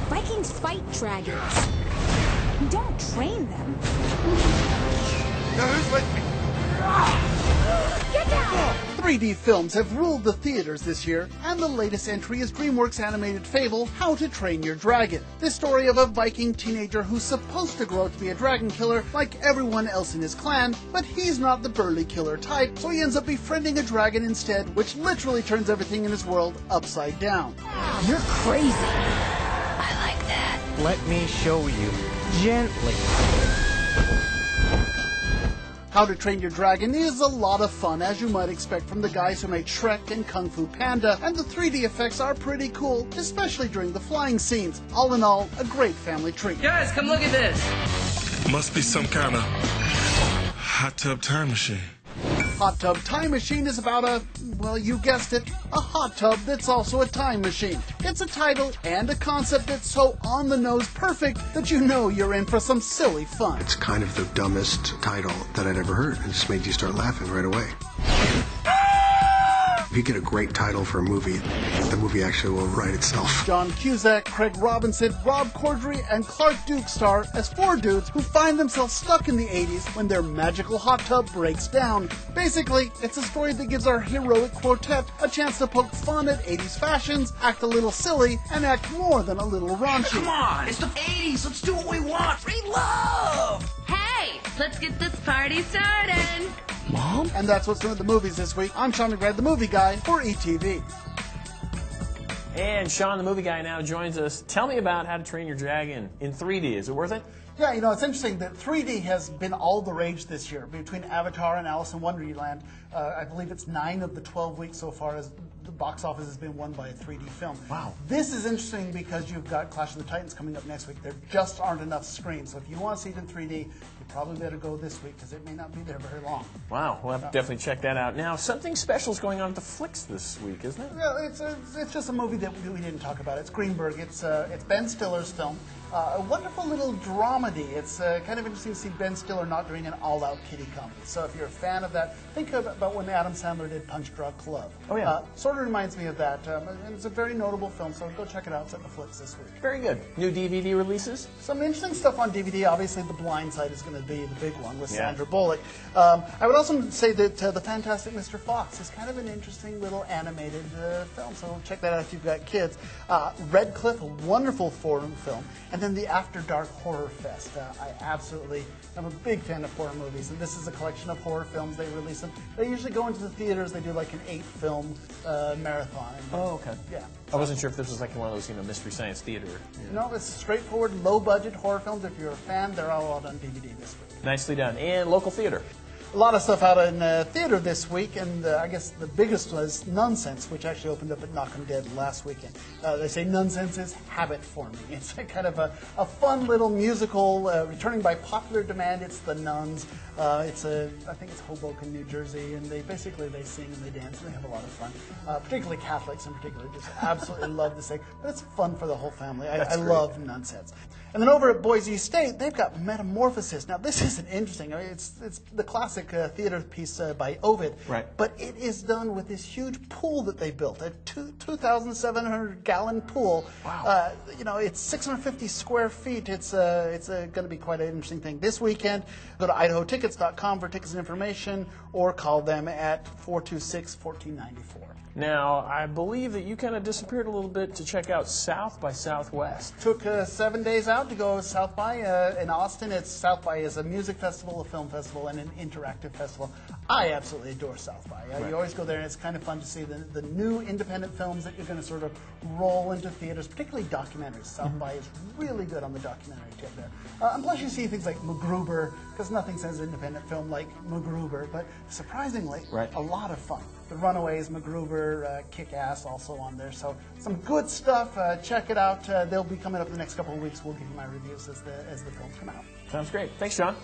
Vikings fight dragons. You don't train them. Now who's with me? Get down! 3D films have ruled the theaters this year, and the latest entry is DreamWorks' animated fable, How to Train Your Dragon. This story of a Viking teenager who's supposed to grow up to be a dragon killer like everyone else in his clan, but he's not the burly killer type, so he ends up befriending a dragon instead, which literally turns everything in his world upside down. You're crazy. I like that. Let me show you. Gently. How to Train Your Dragon is a lot of fun, as you might expect from the guys who made Shrek and Kung Fu Panda, and the 3D effects are pretty cool, especially during the flying scenes. All in all, a great family treat. Guys, come look at this. Must be some kind of hot tub time machine. Hot Tub Time Machine is about a, well, you guessed it, a hot tub that's also a time machine. It's a title and a concept that's so on-the-nose perfect that you know you're in for some silly fun. It's kind of the dumbest title that I'd ever heard. It just made you start laughing right away. If you get a great title for a movie, the movie actually will write itself. John Cusack, Craig Robinson, Rob Corddry, and Clark Duke star as four dudes who find themselves stuck in the 80s when their magical hot tub breaks down. Basically, it's a story that gives our heroic quartet a chance to poke fun at 80s fashions, act a little silly, and act more than a little raunchy. Come on, it's the 80s. Let's do what we want. Free love. Hey, let's get this party started. Mom? And that's what's new at the movies this week. I'm Sean McBride, the movie guy for ETV. And Sean, the movie guy, now joins us. Tell me about How to Train Your Dragon in 3D. Is it worth it? Yeah, you know, it's interesting that 3D has been all the rage this year. Between Avatar and Alice in Wonderland, I believe it's 9 of the 12 weeks so far as the box office has been won by a 3D film. Wow. This is interesting because you've got Clash of the Titans coming up next week. There just aren't enough screens. So if you want to see it in 3D, you probably better go this week because it may not be there very long. Wow, we'll have to definitely check that out. Now, something special is going on at the Flicks this week, isn't it? Yeah, it's just a movie that we didn't talk about. It's Greenberg. It's Ben Stiller's film. A wonderful little dramedy. It's kind of interesting to see Ben Stiller not doing an all-out kiddie comedy. So if you're a fan of that, think about when Adam Sandler did Punch Drunk Love. Oh, yeah. Sort of reminds me of that. And it's a very notable film, so go check it out. It's at the Flicks this week. Very good. New DVD releases? Some interesting stuff on DVD. Obviously, The Blind Side is going to be the big one with Yeah. Sandra Bullock. I would also say that The Fantastic Mr. Fox is kind of an interesting little animated film, so check that out if you've got kids. Red Cliff, a wonderful foreign film. And then the After Dark Horror Fest. I'm a big fan of horror movies, and this is a collection of horror films. They release them. They usually go into the theaters. They do like an 8-film marathon. Oh, okay. Yeah. I wasn't sure if this was like one of those, Mystery Science Theater. No, it's straightforward, low-budget horror films. If you're a fan, they're all out on DVD this week. Nicely done. And local theater. A lot of stuff out in theater this week, and I guess the biggest was Nonsense, which actually opened up at Knock 'em Dead last weekend. They say Nonsense is habit forming. It's a kind of a fun little musical returning by popular demand. It's the Nuns. I think it's Hoboken, New Jersey, and they sing and they dance and they have a lot of fun. Particularly Catholics in particular just absolutely love to sing, but it's fun for the whole family. I love Nonsense. And then over at Boise State, they've got Metamorphosis. Now this isn't interesting. I mean, it's the classic theater piece by Ovid, right? But it is done with this huge pool that they built, a 2,700-gallon pool. Wow. It's 650 square feet. It's going to be quite an interesting thing. This weekend, go to idahotickets.com for tickets and information, or call them at 426-1494. Now, I believe that you kind of disappeared a little bit to check out South by Southwest. Took 7 days out to go South by in Austin. South by is a music festival, a film festival, and an interactive festival. I absolutely adore South by. Right. You always go there, and it's kind of fun to see the new independent films that you're going to sort of roll into theaters, particularly documentaries. South by is really good on the documentary tip there. And plus you see things like MacGruber, because nothing says independent film like MacGruber, but surprisingly, right, a lot of fun. The Runaways, MacGruber, Kick-Ass also on there. So some good stuff. Check it out. They'll be coming up the next couple of weeks. We'll give you my reviews as the films come out. Sounds great. Thanks, John.